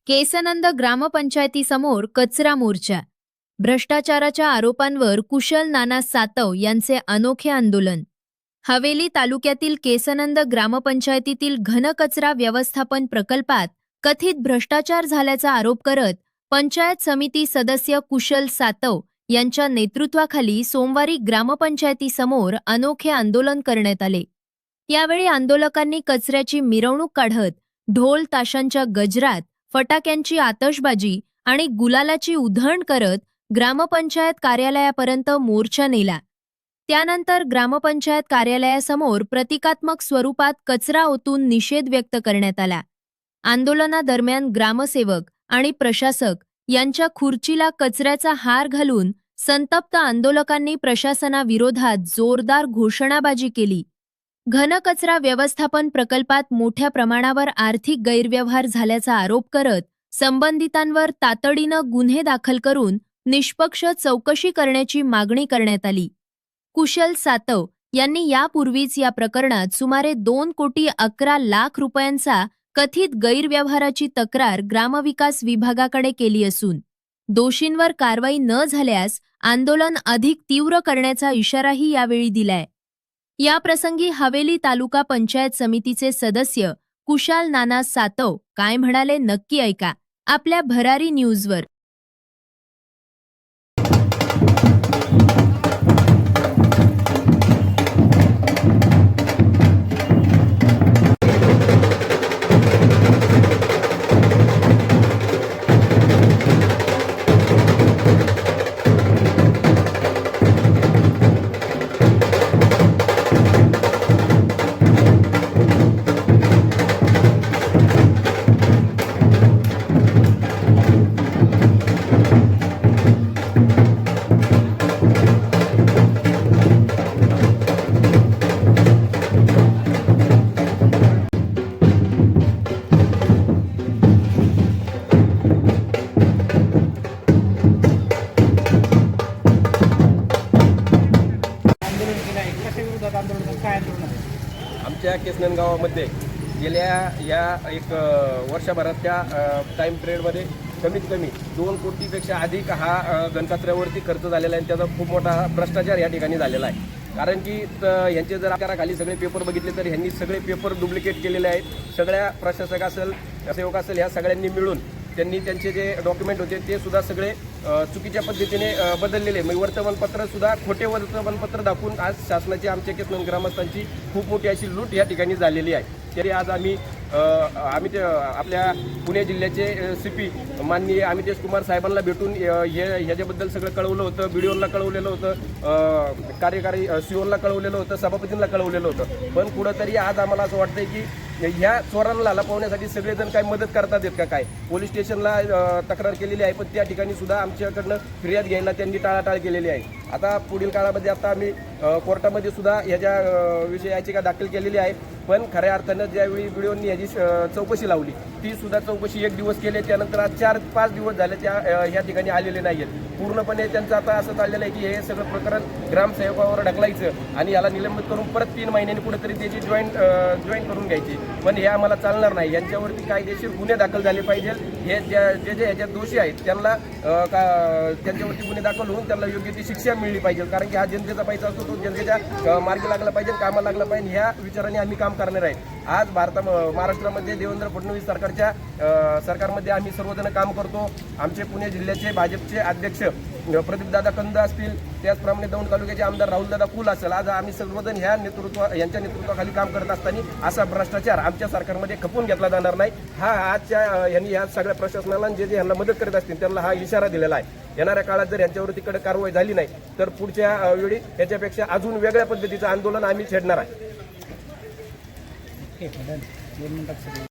केसनंद ग्रामपंचायतीसमोर कचरा मोर्चा. भ्रष्टाचाराच्या आरोपांवर कुशल नाना सातव यांचे अनोखे आंदोलन. हवेली तालुक्यातील केसनंद ग्रामपंचायतीतील घनकचरा व्यवस्थापन प्रकल्पात कथित भ्रष्टाचार झाल्याचा आरोप करत पंचायत समिती सदस्य कुशल सातव यांच्या नेतृत्वाखाली सोमवारी ग्रामपंचायतीसमोर अनोखे आंदोलन करण्यात आले. यावेळी आंदोलकांनी कचऱ्याची मिरवणूक काढत ढोल ताशांच्या गजरात फटाक्यांची आतषबाजी आणि गुलालाची उधळण करत ग्रामपंचायत कार्यालयापर्यंत मोर्चा नेला. त्यानंतर ग्रामपंचायत कार्यालयासमोर प्रतिकात्मक स्वरूपात कचरा ओतून निषेध व्यक्त करण्यात आला. आंदोलनादरम्यान ग्रामसेवक आणि प्रशासक यांच्या खुर्चीला कचऱ्याचा हार घालून संतप्त आंदोलकांनी प्रशासनाविरोधात जोरदार घोषणाबाजी केली. घनकचरा व्यवस्थापन प्रकल्पात मोठ्या प्रमाणावर आर्थिक गैरव्यवहार झाल्याचा आरोप करत संबंधितांवर तातडीनं गुन्हे दाखल करून निष्पक्ष चौकशी करण्याची मागणी करण्यात आली. कुशल सातव यांनी यापूर्वीच या प्रकरणात सुमारे 2,11,00,000 रुपयांचा कथित गैरव्यवहाराची तक्रार ग्रामविकास विभागाकडे केली असून दोषींवर कारवाई न झाल्यास आंदोलन अधिक तीव्र करण्याचा इशाराही यावेळी दिलाय. याप्रसंगी हवेली तालुका पंचायत समितीचे सदस्य कुशाल नाना सातव काय म्हणाले नक्की ऐका आपल्या भरारी न्यूजवर. आमच्या केसनंद गावामध्ये गेल्या या एक वर्षभराच्या टाईम पिरियडमध्ये कमीत कमी 2 कोटीपेक्षा अधिक हा घनकचऱ्यावरती खर्च झालेला आहे. त्याचा खूप मोठा भ्रष्टाचार या ठिकाणी झालेला आहे. कारण की यांचे जर आकाराखाली सगळे पेपर बघितले तर ह्यांनी सगळे पेपर डुप्लिकेट केलेले आहेत. सगळ्या प्रशासक असेल सेवक असेल ह्या सगळ्यांनी मिळून त्यांनी त्यांचे जे डॉक्युमेंट होते ते सुद्धा सगळे चुकीच्या पद्धतीने बदललेले. म्हणजे वर्तमानपत्र सुद्धा खोटे वर्तमानपत्र दाखवून आज शासनाची आमच्या केसनंद ग्रामस्थांची खूप मोठी अशी लूट या ठिकाणी झालेली आहे. तरी आज आम्ही ते आपल्या पुणे जिल्ह्याचे CP माननीय अमितेश कुमार साहेबांना भेटून ह्याच्याबद्दल सगळं कळवलं होतं. BDOला कळवलेलं होतं, कार्यकारी COला कळवलेलं होतं, सभापतींना कळवलेलं होतं. पण कुठंतरी आज आम्हाला असं वाटतंय की ह्या चोरांना लपवण्यासाठी सगळेजण काय मदत करतात आहेत का काय. पोलीस स्टेशनला तक्रार केलेली आहे, पण त्या ठिकाणी सुद्धा आमच्याकडनं फिर्याद घ्यायला त्यांनी टाळाटाळ केलेली आहे. आता पुढील काळामध्ये आता आम्ही कोर्टामध्ये सुद्धा ह्याच्या विषयी याचिका दाखल केलेली आहे. पण खऱ्या अर्थानं ज्यावेळी BDOनी ह्याची चौकशी लावली ती सुद्धा चौकशी 1 दिवस केली. त्यानंतर आज 4-5 दिवस झाले ह्या ठिकाणी आलेले नाही आहेत. पूर्णपणे त्यांचं आता असं चाललेलं आहे की हे सगळं प्रकरण ग्रामसेवकावर ढकलायचं आणि याला निलंबित करून परत 3 महिन्यांनी कुठेतरी त्याची जॉईन करून घ्यायची. पण हे आम्हाला चालणार नाही. यांच्यावरती कायदेशीर गुन्हे दाखल झाले पाहिजे. हे जे ह्याच्यात दोषी आहेत त्यांना त्यांच्यावरती गुन्हे दाखल होऊन त्यांना योग्य ती शिक्षा मिळली पाहिजे. कारण की हा जनतेचा पैसा असतो, तो जनतेच्या मार्गी लागला पाहिजे, कामाला लागला पाहिजे. ह्या विचाराने आम्ही काम करणार आहे. आज महाराष्ट्रामध्ये देवेंद्र फडणवीस सरकारमध्ये आम्ही सर्वजण काम करतो. आमचे पुणे जिल्ह्याचे भाजपचे अध्यक्ष प्रदीपदादा कंद असतील, त्याचप्रमाणे दौंड तालुक्याचे आमदार राहुलदादा कुल असेल. आज आम्ही सर्वजण यांच्या नेतृत्वाखाली काम करत असताना असा भ्रष्टाचार आमच्या सरकारमध्ये खपून घेतला जाणार नाही. हा आजच्या यांनी या सगळ्या प्रशासनाला जे यांना मदत करत असतील त्यांना हा इशारा दिलेला आहे. येणाऱ्या काळात जर यांच्यावरती कडक कारवाई झाली नाही तर पुढच्या वेळी याच्यापेक्षा अजून वेगळ्या पद्धतीचं आंदोलन आम्ही छेडणार आहे.